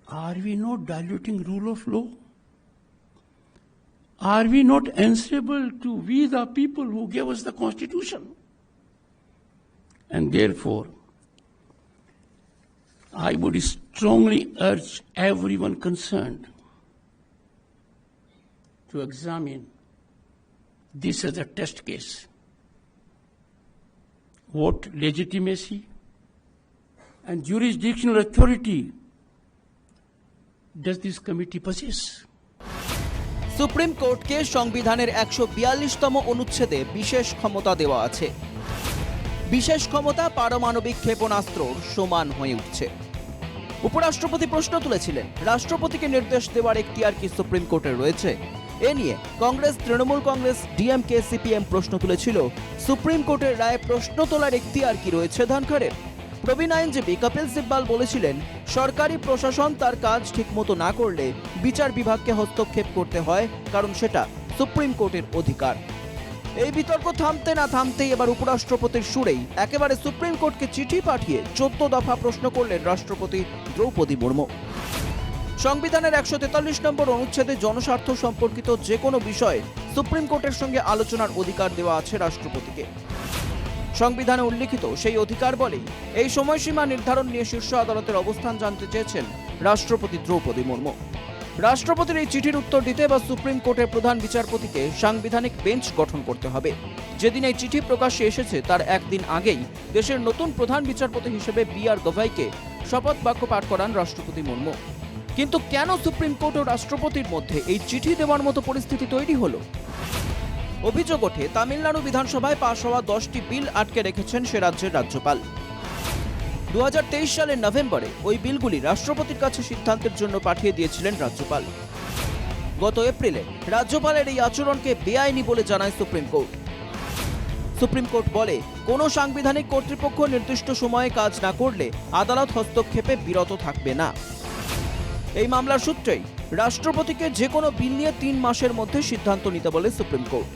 Are we not diluting rule of law? Are we not answerable to we the people who gave us the Constitution? And therefore, I would strongly urge everyone concerned to examine this as a test case. What legitimacy and jurisdictional authority does this committee possess? Supreme কোর্টকে সংবিধানের 142তম অনুচ্ছেদে বিশেষ ক্ষমতা দেওয়া আছে। বিশেষ ক্ষমতা পারমাণবিক ক্ষেপণাস্ত্রর সমান হয়ে উঠছে। উপরাষ্ট্রপতি প্রশ্ন তুলেছিলেন, রাষ্ট্রপতিকে নির্দেশ দেওয়ার এখতিয়ার কি সুপ্রিম কোর্টের রয়েছে? এ নিয়ে কংগ্রেস, তৃণমূল কংগ্রেস, ডিএমকে, সিপিএম প্রশ্ন তুলেছিল, সুপ্রিম কোর্টের রায়ে প্রশ্ন তোলার এখতিয়ার কি রয়েছে ধনখড়ের? প্রবীণ আইনজীবী কপিল সিব্বাল বলেছিলেন, সরকারি প্রশাসন তার কাজ ঠিকমতো না করলে বিচার বিভাগকে হস্তক্ষেপ করতে হয়, কারণ সেটা সুপ্রিম কোর্টের অধিকার। এই বিতর্ক থামতে না থামতেই এবার উপরাষ্ট্রপতির সুরেই একেবারে সুপ্রিম কোর্টকে চিঠি পাঠিয়ে 14 দফা প্রশ্ন করলেন রাষ্ট্রপতি দ্রৌপদী মুর্মু। সংবিধানের 143 নম্বর অনুচ্ছেদে জনস্বার্থ সম্পর্কিত যে কোনো বিষয়ে সুপ্রিম কোর্টের সঙ্গে আলোচনার অধিকার দেওয়া আছে রাষ্ট্রপতিকে। সংবিধানে উল্লিখিত সেই অধিকার বলেই এই সময়সীমা নির্ধারণ নিয়ে শীর্ষ আদালতের অবস্থান জানতে চেয়েছেন রাষ্ট্রপতি দ্রৌপদী মুর্মু। রাষ্ট্রপতির এই চিঠির উত্তর দিতে বা সুপ্রিম কোর্টের প্রধান বিচারপতিকে সাংবিধানিক বেঞ্চ গঠন করতে হবে। যেদিন এই চিঠি প্রকাশ্যে এসেছে তার একদিন আগেই দেশের নতুন প্রধান বিচারপতি হিসেবে বি.আর. গভাইকে শপথ বাক্য পাঠ করান রাষ্ট্রপতি মুর্মু। কিন্তু কেন সুপ্রিম কোর্ট ও রাষ্ট্রপতির মধ্যে এই চিঠি দেওয়ার মতো পরিস্থিতি তৈরি হলো? অভিযোগ ওঠে, তামিলনাড়ু বিধানসভায় পাশ হওয়া 10টি বিল আটকে রেখেছেন সে রাজ্যের রাজ্যপাল। 2023 সালের নভেম্বরে ওই বিলগুলি রাষ্ট্রপতির কাছে সিদ্ধান্তের জন্য পাঠিয়ে দিয়েছিলেন রাজ্যপাল। গত এপ্রিলে রাজ্যপালের এই আচরণকে বেআইনি বলে জানায় সুপ্রিম কোর্ট। সুপ্রিম কোর্ট বলে, কোনো সাংবিধানিক কর্তৃপক্ষ নির্দিষ্ট সময়ে কাজ না করলে আদালত হস্তক্ষেপে বিরত থাকবে না। এই মামলার সূত্রেই রাষ্ট্রপতিকে যে কোনো বিল নিয়ে 3 মাসের মধ্যে সিদ্ধান্ত নিতে বলে সুপ্রিম কোর্ট।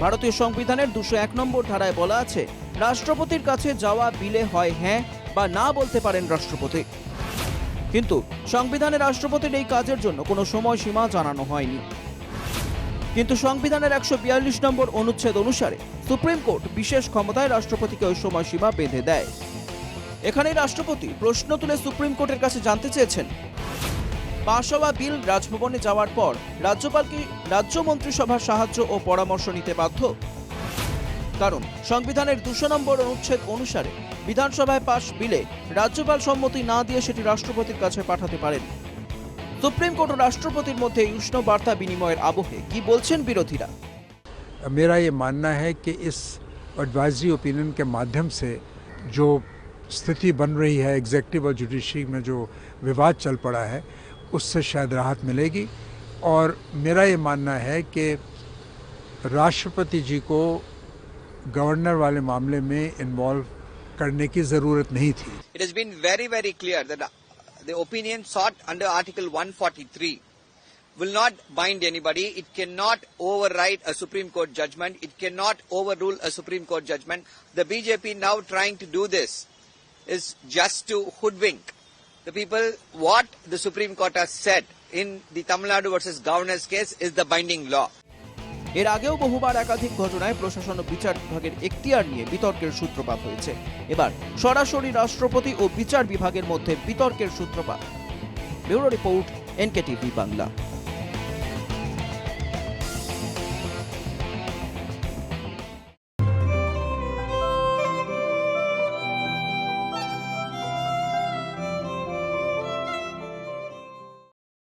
ভারতীয় সংবিধানের 201 নম্বর ধারায় বলা আছে, রাষ্ট্রপতির কাছে যাওয়া বিলে হয় হ্যাঁ বা না বলতে পারেন রাষ্ট্রপতি। কিন্তু সংবিধানে রাষ্ট্রপতির এই কাজের জন্য কোনো সময়সীমা জানানো হয়নি। কিন্তু সংবিধানের 142 নম্বর অনুচ্ছেদ অনুসারে সুপ্রিম কোর্ট বিশেষ ক্ষমতায় রাষ্ট্রপতিকে ওই সময়সীমা বেঁধে দেয়। এখানেই রাষ্ট্রপতি প্রশ্ন তুলে সুপ্রিম কোর্টের কাছে জানতে চেয়েছেন, পাশ হওয়া বিল রাজভবনে যাওয়ার পর রাজ্যপাল কি রাজ্য মন্ত্রিসভার সাহায্য ও পরামর্শ নিতে বাধ্য? কারণ সংবিধানের 200 নম্বর অনুচ্ছেদ অনুসারে বিধানসভায় পাশ বিলে রাজ্যপাল সম্মতি না দিয়ে সেটি রাষ্ট্রপতির কাছে পাঠাতে পারেন। সুপ্রিম কোর্ট ও রাষ্ট্রপতির মধ্যে উষ্ণ বার্তা বিনিময়ের আবহে কি বলছেন বিরোধীরা? मेरा ये मानना है कि इस एडवाइजरी ओपिनियन के माध्यम से जो स्थिति बन रही है एग्जीक्यूटिव और जुडिशरी में जो विवाद चल पड़ा है उससे शायद राहत मिलेगी। और मेरा ये मानना है कि राष्ट्रपति जी को गवर्नर वाले मामले में इन्वॉल्व करने की ज़रूरत नहीं थी। It has been very clear that the opinion sought under Article 143 will not bind anybody. It cannot override a Supreme Court judgment. It cannot overrule a Supreme Court judgment. The BJP now trying to do this is just to hoodwink the people. What the Supreme Court has said in the Tamil Nadu versus Governors case is the binding law. এর আগেও বহুবার একাধিক ঘটনায় প্রশাসন ও বিচার বিভাগের এখতিয়ার নিয়ে বিতর্কের সূত্রপাত হয়েছে। এবার সরাসরি রাষ্ট্রপতি ও বিচার বিভাগের মধ্যে বিতর্কের সূত্রপাত। Bureau report, NKTV Bangla.